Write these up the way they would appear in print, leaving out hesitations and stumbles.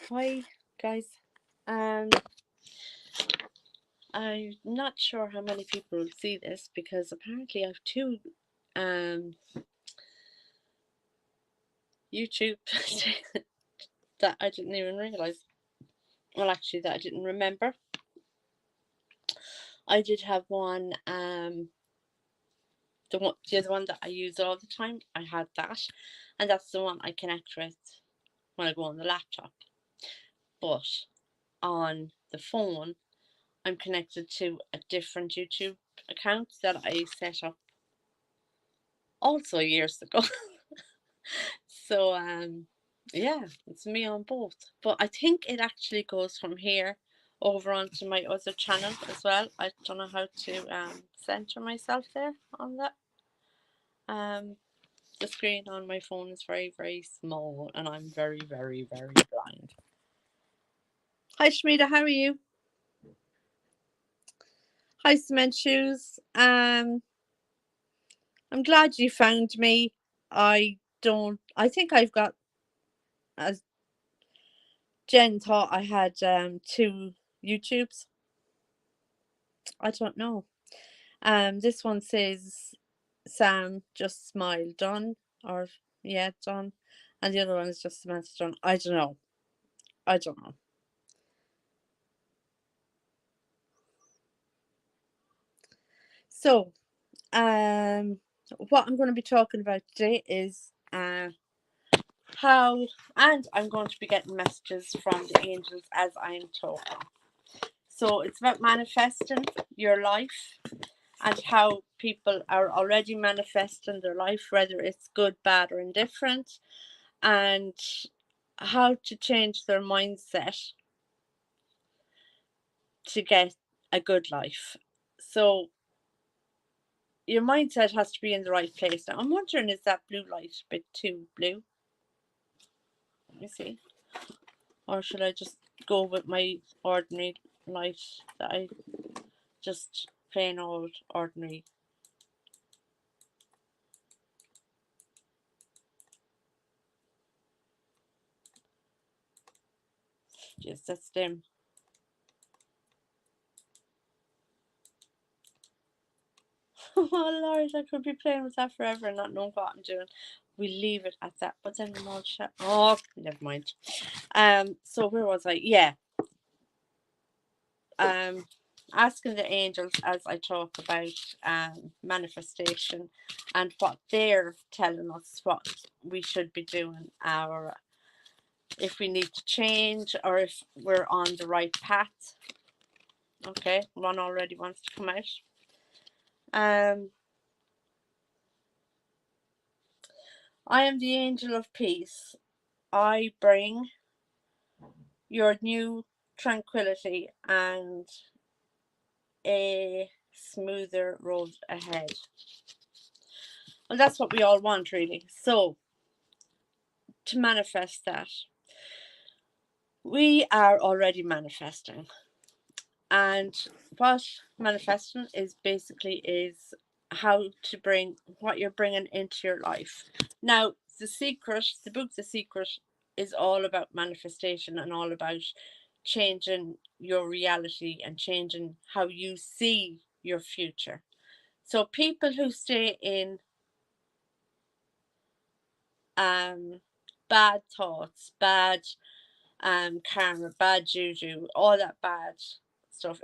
Hi guys. Um, I'm not sure how many people will see this because apparently I have two um YouTube that I didn't even realize. Well, actually, that I didn't remember. I did have one. The other one that I use all the time. I had that, and that's the one I connect with when I go on the laptop. But on the phone, I'm connected to a different YouTube account that I set up also years ago. So yeah, it's me on both. But I think it actually goes from here over onto my other channel as well. I don't know how to center myself there on that. Um the screen on my phone is very, very small and I'm very, very, very blind. Hi Shmita, how are you? Hi Cement Shoes. I'm glad you found me. I think I've got, as Jen thought I had two YouTubes. I don't know. This one says Sam just smile done, or yeah, done, and the other one is just Samantha done. I don't know. I don't know. So, what I'm going to be talking about today is how, and I'm going to be getting messages from the angels as I'm talking. So it's about manifesting your life and how people are already manifesting their life, whether it's good, bad, or indifferent, and how to change their mindset to get a good life. So your mindset has to be in the right place. Now I'm wondering, is that blue light a bit too blue? Let me see. Or should I just go with my ordinary light that I just plain old ordinary? Yes, that's dim. Oh Lord, I could be playing with that forever and not knowing what I'm doing. We leave it at that. But then I'm all shut. Oh, never mind. So where was I? Yeah. Asking the angels as I talk about manifestation and what they're telling us what we should be doing, or if we need to change, or if we're on the right path. Okay, one already wants to come out. I am the angel of peace. I bring your new tranquility and a smoother road ahead. Well, that's what we all want, really. So, to manifest that, we are already manifesting. And what manifesting is basically is how to bring what you're bringing into your life. Now, the book The Secret is all about manifestation and all about changing your reality and changing how you see your future. So people who stay in bad thoughts, bad karma, bad juju, all that bad stuff,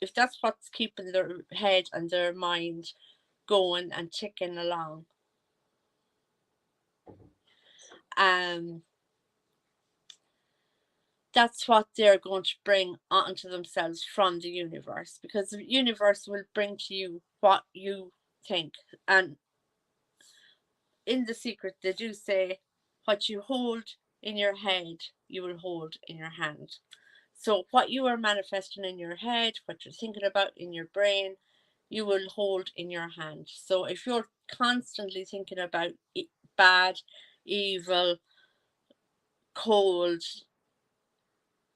if that's what's keeping their head and their mind going and ticking along, um that's what they're going to bring onto themselves from the universe, because the universe will bring to you what you think. And in The Secret they do say, what you hold in your head you will hold in your hand. So what you are manifesting in your head, what you're thinking about in your brain, you will hold in your hand. So if you're constantly thinking about bad, evil, cold,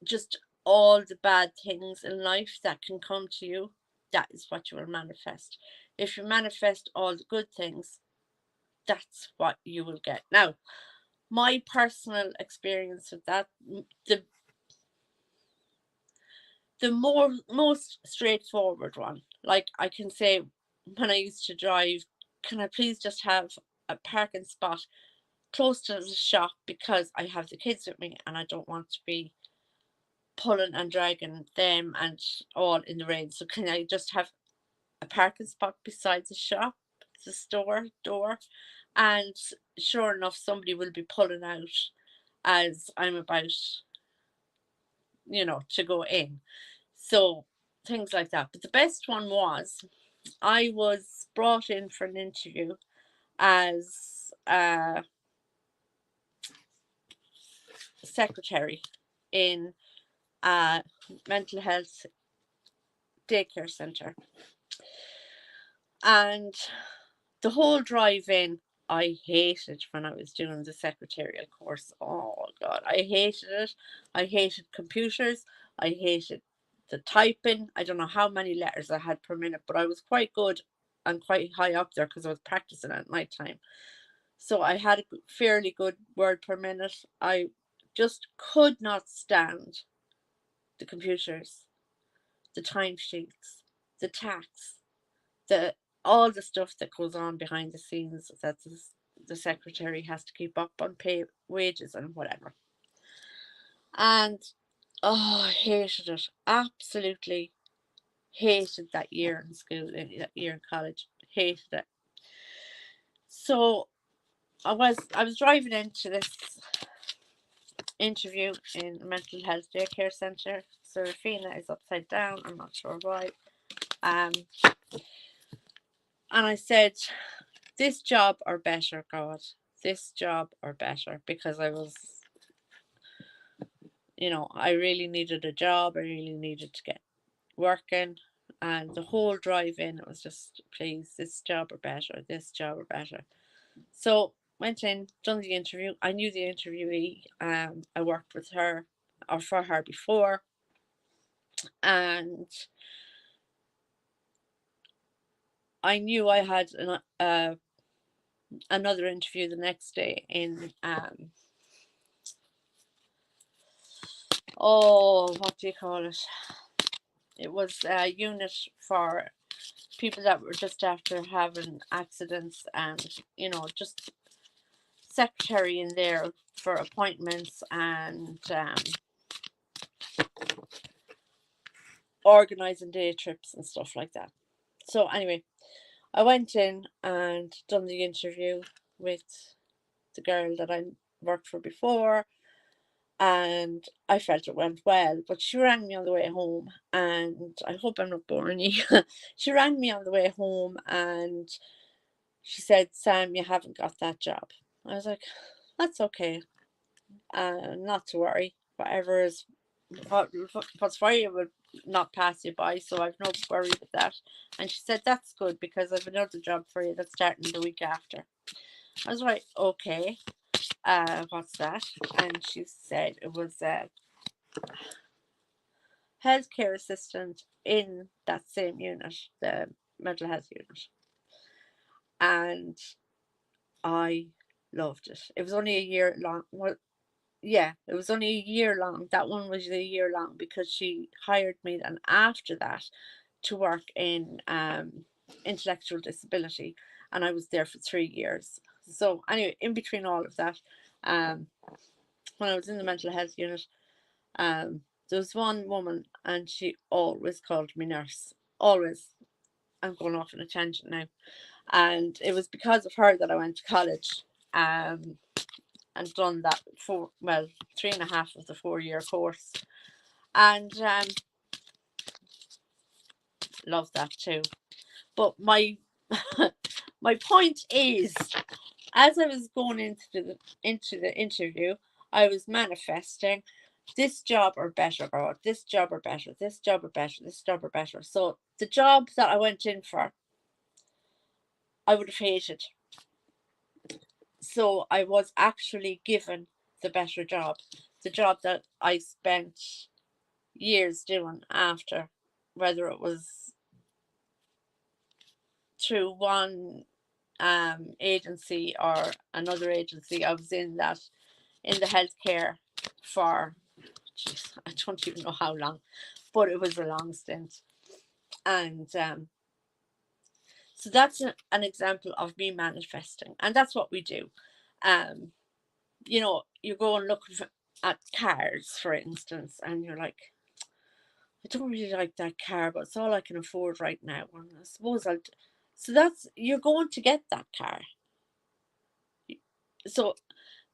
just all the bad things in life that can come to you, that is what you will manifest. If you manifest all the good things, that's what you will get. Now, my personal experience with that, the most straightforward one, like I can say, when I used to drive, can I please just have a parking spot close to the shop, because I have the kids with me and I don't want to be pulling and dragging them and all in the rain. So can I just have a parking spot beside the shop, the store door? And sure enough, somebody will be pulling out as I'm about, to go in. So things like that. But the best one was, I was brought in for an interview as a secretary in a mental health daycare centre. And the whole drive in, I hated when I was doing the secretarial course. Oh God, I hated it. I hated computers. I hated the typing. I don't know how many letters I had per minute, but I was quite good and quite high up there because I was practicing at night time. So I had a fairly good word per minute. I just could not stand the computers, the timesheets, the tax, the all the stuff that goes on behind the scenes that the secretary has to keep up on pay, wages, and whatever. And I hated it. Absolutely hated that year in school, that year in college. Hated it. So I was driving into this interview in a mental health daycare centre. Serafina is upside down. I'm not sure why. And I said, this job or better, God, this job or better, because I was, I really needed a job. I really needed to get working. And the whole drive in, it was just, please, this job or better, this job or better. So went in, done the interview. I knew the interviewee. I worked with her or for her before. And I knew I had another interview the next day in what do you call it? It was a unit for people that were just after having accidents, and just secretary in there for appointments and organizing day trips and stuff like that. So anyway, I went in and done the interview with the girl that I worked for before, and I felt it went well. But she rang me on the way home, and I hope I'm not boring you. She rang me on the way home and she said, Sam, you haven't got that job. I was like, that's okay. Not to worry. What's for you will not pass you by, so I've no worry with that. And she said, that's good, because I've another job for you that's starting the week after. I was like, okay. What's that? And she said it was a healthcare assistant in that same unit, the mental health unit. And I loved it. It was only a year long. Well, yeah, it was only a year long. That one was a year long because she hired me then after that to work in intellectual disability, and I was there for 3 years. So anyway, in between all of that, when I was in the mental health unit, there was one woman, and she always called me nurse. Always. I'm going off on a tangent now. And it was because of her that I went to college. And done that 3.5 of the 4-year course, and love that too. But my my point is, as I was going into the interview, I was manifesting this job or better, God, this job or better, this job or better, this job or better. So the job that I went in for, I would have hated. So I was actually given the better job, the job that I spent years doing after, whether it was through one agency or another agency. I was in that in the healthcare for, geez, I don't even know how long, but it was a long stint. And so that's an example of me manifesting, and that's what we do. Um, you know, you go and look at cars, for instance, and you're like, I don't really like that car, but it's all I can afford right now. And I suppose I'll. So that's, you're going to get that car. So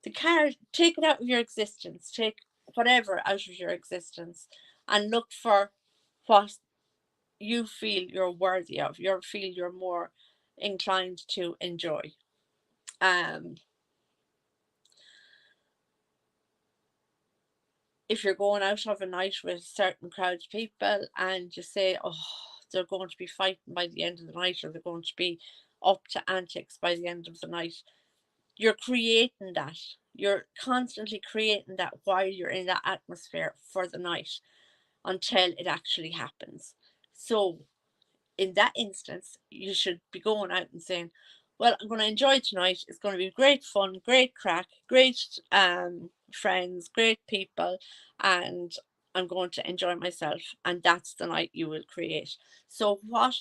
the car, take it out of your existence, take whatever out of your existence, and look for what you feel you're worthy of. You feel you're more inclined to enjoy. Um, if you're going out of a night with certain crowds of people and you say, oh, they're going to be fighting by the end of the night, or they're going to be up to antics by the end of the night, you're creating that. You're constantly creating that while you're in that atmosphere for the night until it actually happens. So, in that instance, you should be going out and saying, well, I'm going to enjoy tonight. It's going to be great fun, great crack, great friends, great people, and I'm going to enjoy myself. And that's the night you will create. So, what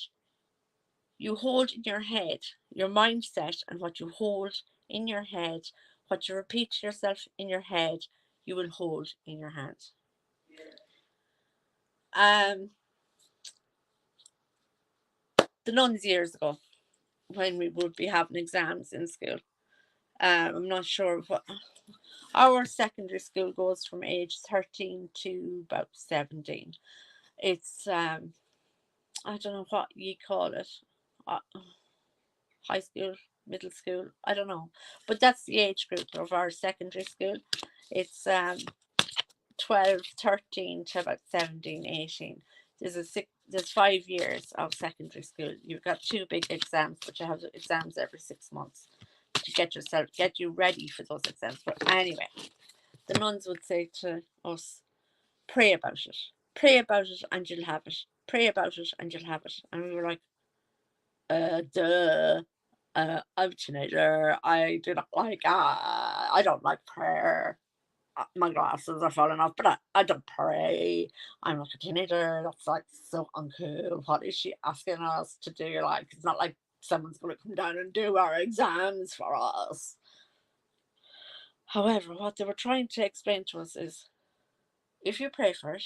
you hold in your head, your mindset, and what you hold in your head, what you repeat to yourself in your head, you will hold in your hand. Um, the nuns years ago, when we would be having exams in school, I'm not sure what our secondary school goes from age 13 to about 17. It's I don't know what you call it, uh, high school, middle school, I don't know, but that's the age group of our secondary school. It's 12, 13 to about 17, 18. There's 5 years of secondary school. You've got two big exams, but you have exams every 6 months to get you ready for those exams. But anyway, the nuns would say to us, pray about it. Pray about it and you'll have it. Pray about it and you'll have it. And we were like, duh. I'm a teenager. I do not like, I don't like prayer. My glasses are falling off, but I don't pray. I'm like a teenager. That's like so uncool. What is she asking us to do? Like, it's not like someone's going to come down and do our exams for us. However, what they were trying to explain to us is, if you pray for it,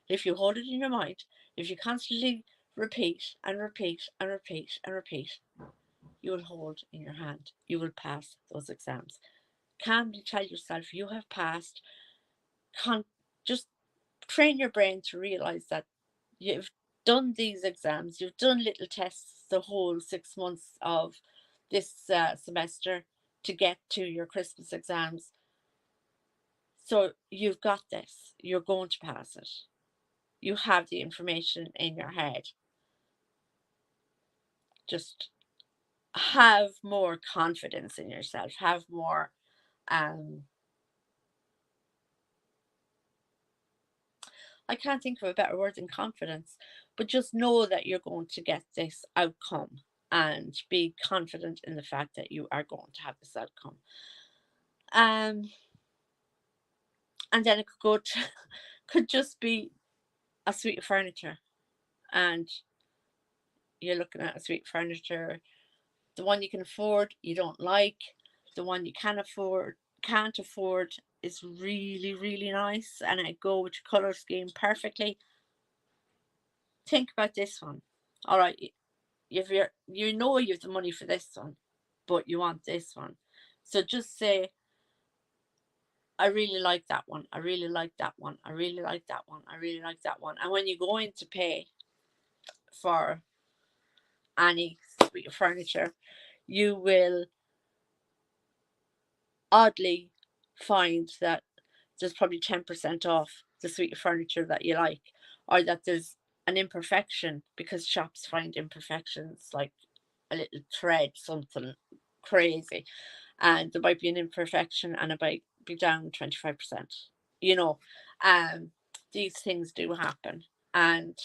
if you hold it in your mind, if you constantly repeat and repeat and repeat and repeat, you will hold in your hand. You will pass those exams. Calmly tell yourself you have passed. Just train your brain to realize that you've done these exams, you've done little tests the whole 6 months of this semester to get to your Christmas exams. So you've got this, you're going to pass it. You have the information in your head. Just have more confidence in yourself, have more I can't think of a better word than confidence, but just know that you're going to get this outcome and be confident in the fact that you are going to have this outcome. Um, and then it could go to, could just be a suite of furniture, and you're looking at a suite of furniture. The one you can afford, you don't like. The one you can't afford, is really, really nice, and it go with your color scheme perfectly. Think about this one. All right, if you know you have the money for this one, but you want this one, so just say, I really like that one. I really like that one. I really like that one. I really like that one. And when you go in to pay for any suite of furniture, you will oddly find that there's probably 10% off the suite of furniture that you like, or that there's an imperfection, because shops find imperfections like a little thread, something crazy, and there might be an imperfection and it might be down 25%. You know, um, these things do happen. And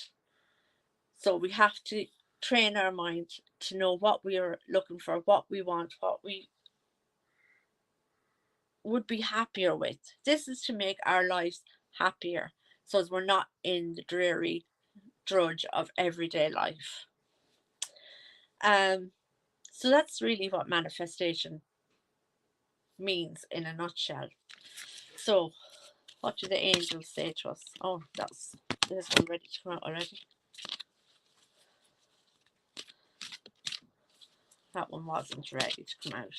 so we have to train our mind to know what we are looking for, what we want, what we would be happier with. This is to make our lives happier, so as we're not in the dreary drudge of everyday life. So that's really what manifestation means in a nutshell. So what do the angels say to us? Oh, there's one ready to come out already. That one wasn't ready to come out.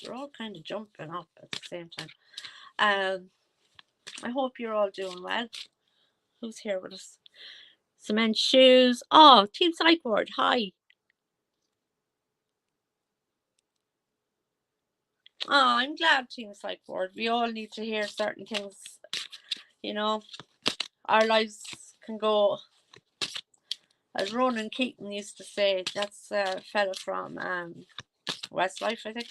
They're all kind of jumping up at the same time. I hope you're all doing well. Who's here with us? Cement Shoes. Oh, Team Psych Ward. Hi. Oh, I'm glad Team Psych Ward. We all need to hear certain things. You know, our lives can go, as Ronan Keaton used to say. That's a fella from Westlife, I think.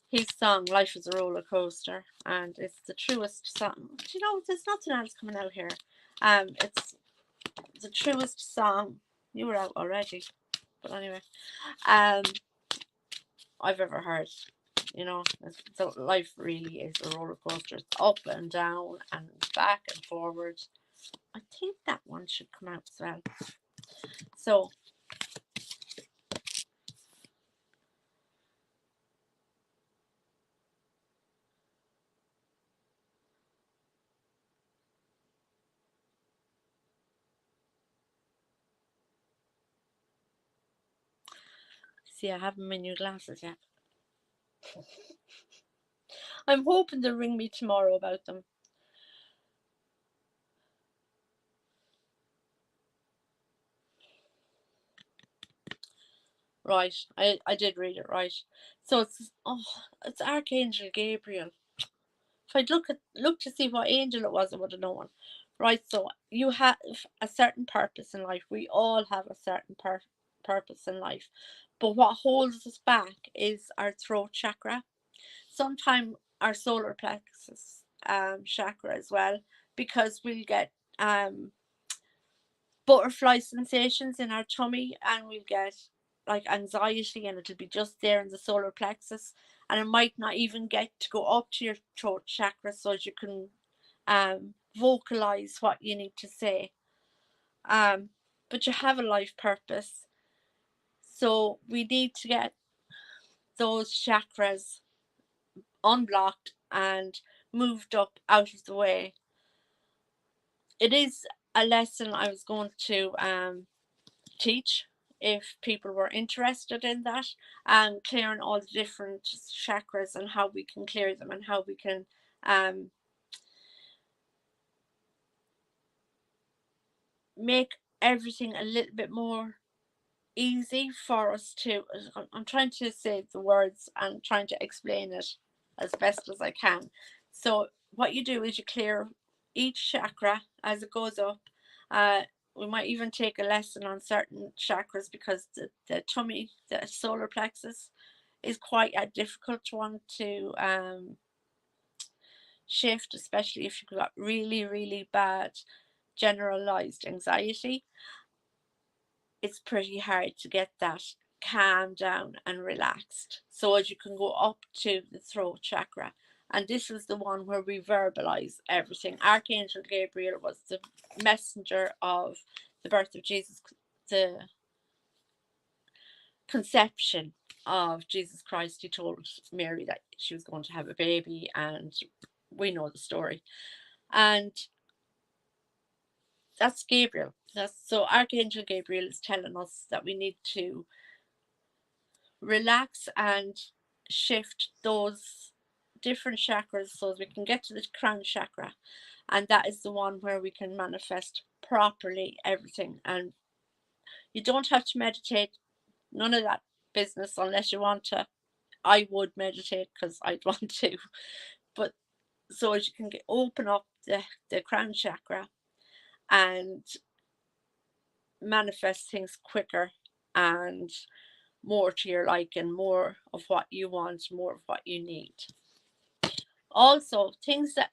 His song "Life is a Roller Coaster," and it's the truest song. You know, there's nothing else coming out here. It's the truest song. You were out already, but anyway, I've ever heard. You know, so life really is a roller coaster. It's up and down and back and forward. I think that one should come out as well. So see, I haven't my new glasses yet. I'm hoping they'll ring me tomorrow about them. Right, I did read it right. So it's Archangel Gabriel. If I'd look to see what angel it was, I would have known. Right, so you have a certain purpose in life. We all have a certain purpose in life, but what holds us back is our throat chakra. Sometimes our solar plexus chakra as well, because we'll get butterfly sensations in our tummy, and we'll get like anxiety, and it'll be just there in the solar plexus, and it might not even get to go up to your throat chakra so you can vocalize what you need to say. But you have a life purpose, so we need to get those chakras unblocked and moved up out of the way. It is a lesson I was going to teach if people were interested in that, and clearing all the different chakras and how we can clear them and how we can make everything a little bit more easy for us to. I'm trying to say the words and trying to explain it as best as I can. So what you do is you clear each chakra as it goes up. We might even take a lesson on certain chakras, because the tummy, the solar plexus, is quite a difficult one to shift, especially if you've got really, really bad generalized anxiety. It's pretty hard to get that calm down and relaxed, so as you can go up to the throat chakra. And this is the one where we verbalize everything. Archangel Gabriel was the messenger of the birth of Jesus, the conception of Jesus Christ. He told Mary that she was going to have a baby, and we know the story. And that's Gabriel. So Archangel Gabriel is telling us that we need to relax and shift those different chakras so we can get to the crown chakra, and that is the one where we can manifest properly everything. And you don't have to meditate, none of that business, unless you want to. I would meditate because I'd want to, but so as you can open up the crown chakra and manifest things quicker and more to your liking, more of what you want, more of what you need. Also, things that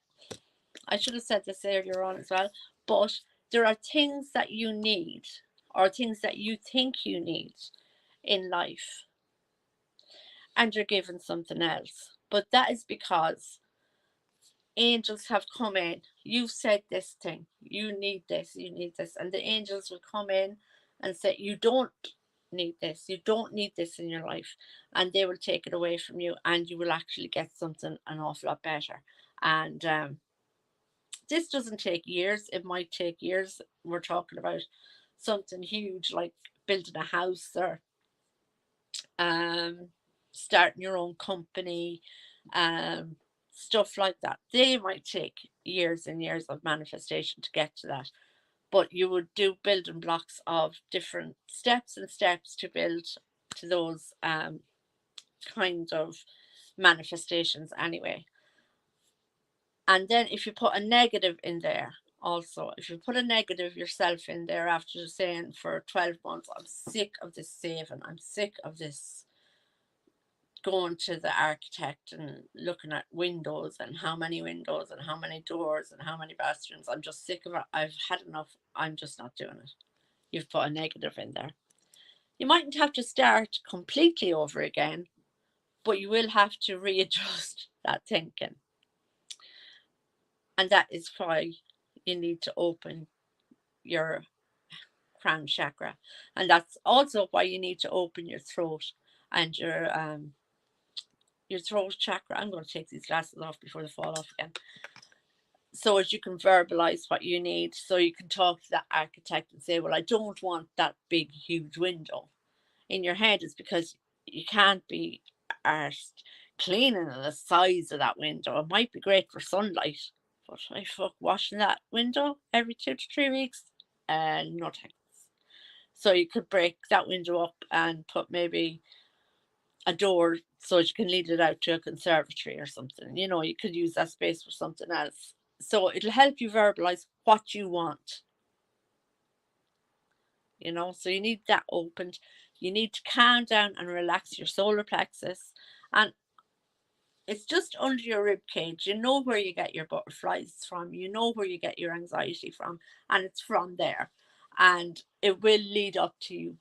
I should have said this earlier on as well, but there are things that you need, or things that you think you need. in life and you're given something else. But that is because angels have come in. You've said this thing, you need this, and the angels will come in and say, you don't need this, you don't need this in your life, and they will take it away from you, and you will actually get something an awful lot better. And this doesn't take years, it might take years. We're talking about something huge like building a house or um, starting your own company, um, stuff like that. They might take years and years of manifestation to get to that. But you would do building blocks of different steps and steps to build to those kind of manifestations anyway. And then if you put a negative in there, also, if you put a negative yourself in there after saying for 12 months, I'm sick of this saving, I'm sick of this going to the architect and looking at windows and how many windows and how many doors and how many bathrooms. I'm just sick of it. I've had enough. I'm just not doing it. You've put a negative in there. You mightn't have to start completely over again, but you will have to readjust that thinking. And that is why you need to open your crown chakra. And that's also why you need to open your throat and your throat chakra. I'm going to take these glasses off before they fall off again. So as you can verbalize what you need, so you can talk to the architect and say, well, I don't want that big, huge window. In your head, it's because you can't be arsed cleaning the size of that window. It might be great for sunlight, but I fuck washing that window every 2 to 3 weeks. No thanks. So you could break that window up and put maybe a door so you can lead it out to a conservatory or something. You know, you could use that space for something else. So it'll help you verbalize what you want. You know, so you need that opened. You need to calm down and relax your solar plexus. And it's just under your rib cage. You know where you get your butterflies from. You know where you get your anxiety from. And it's from there. And it will lead up to you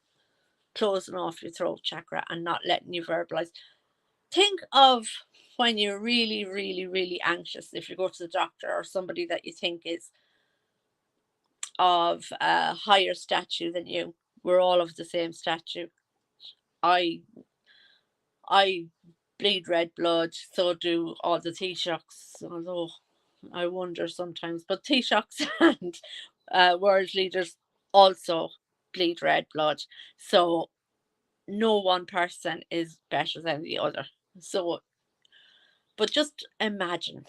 closing off your throat chakra and not letting you verbalize. Think of when you're really, really, really anxious, if you go to the doctor or somebody that you think is of a higher stature than you. We're all of the same stature. I I bleed red blood, so do all the Taoiseachs, although I wonder sometimes. But Taoiseachs and world leaders also bleed red blood. So no one person is better than the other. So, but just imagine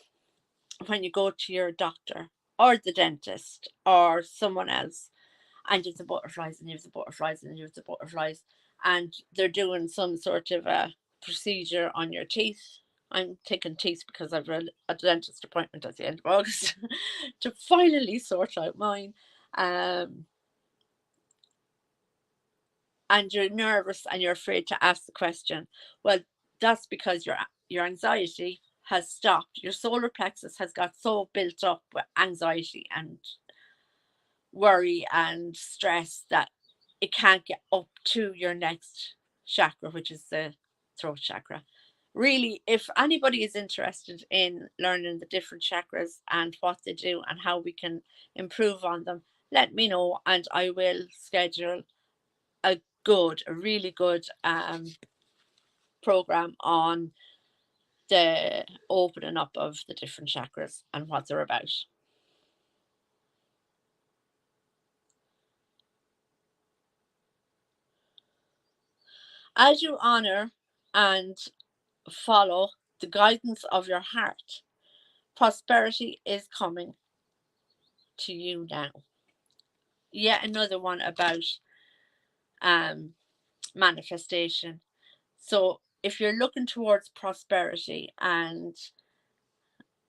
when you go to your doctor or the dentist or someone else and you have the butterflies and you have the butterflies and you have the butterflies and they're doing some sort of a procedure on your teeth. I'm taking teeth because I've a dentist appointment at the end of August to finally sort out mine. And you're nervous and you're afraid to ask the question. Well, that's because your anxiety has stopped. Your solar plexus has got so built up with anxiety and worry and stress that it can't get up to your next chakra, which is the throat chakra. Really, if anybody is interested in learning the different chakras and what they do and how we can improve on them, let me know and I will schedule a really good program on the opening up of the different chakras and what they're about. As you honor and follow the guidance of your heart, prosperity is coming to you now. Yet another one about manifestation. So if you're looking towards prosperity and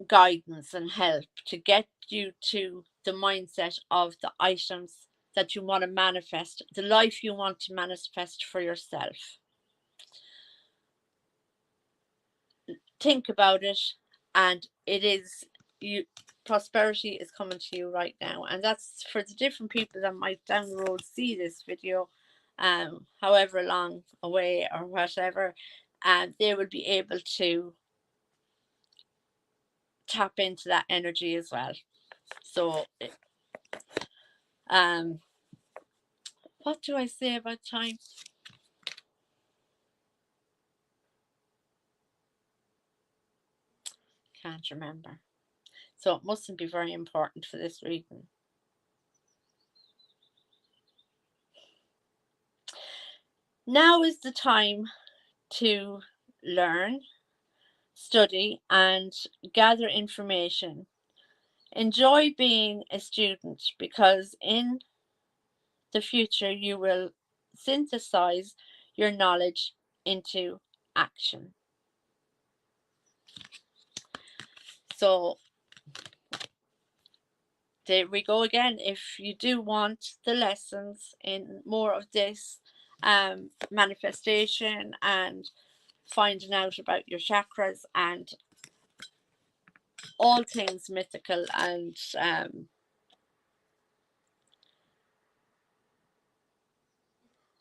guidance and help to get you to the mindset of the items that you want to manifest, the life you want to manifest for yourself, think about it, and it is you. Prosperity is coming to you right now, and that's for the different people that might down the road see this video however long away or whatever, they will be able to tap into that energy as well. So, what do I say about time? Can't remember. So it mustn't be very important for this reading. Now is the time to learn, study, and gather information. Enjoy being a student, because in the future you will synthesize your knowledge into action. So there we go again. If you do want the lessons in more of this manifestation and finding out about your chakras and all things mythical and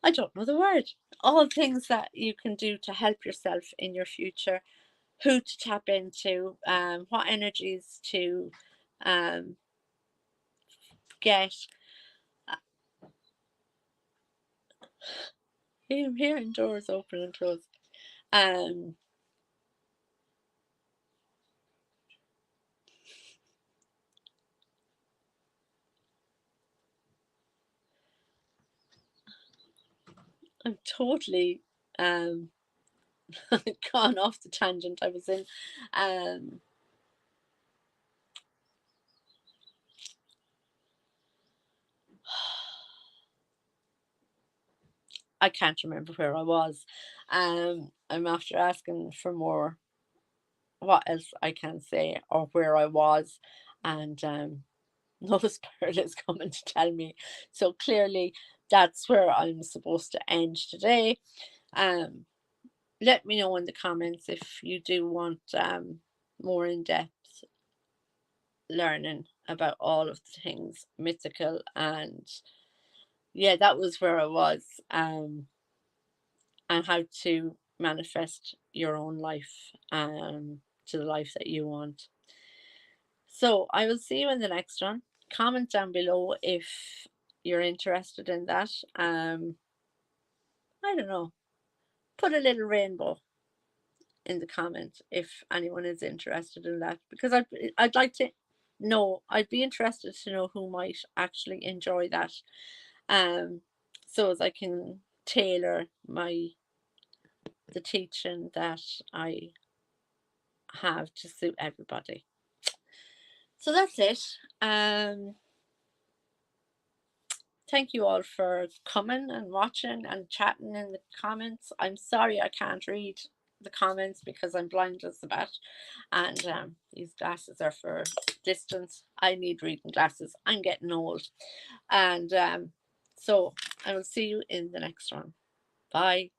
I don't know the word, all things that you can do to help yourself in your future, who to tap into, what energies to get. I'm hearing doors open and close. I'm totally gone off the tangent I was in. I can't remember where I was. I'm after asking for more, what else I can say or where I was, and no spirit is coming to tell me. So clearly that's where I'm supposed to end today. Let me know in the comments if you do want more in-depth learning about all of the things mythical. And yeah, that was where I was, and how to manifest your own life, to the life that you want. So I will see you in the next one. Comment down below if you're interested in that. I don't know. Put a little rainbow in the comment if anyone is interested in that, because I'd like to know. I'd be interested to know who might actually enjoy that. So as I can tailor the teaching that I have to suit everybody. So that's it. Thank you all for coming and watching and chatting in the comments. I'm sorry I can't read the comments because I'm blind as a bat, and these glasses are for distance. I need reading glasses. I'm getting old. And so I will see you in the next one. Bye.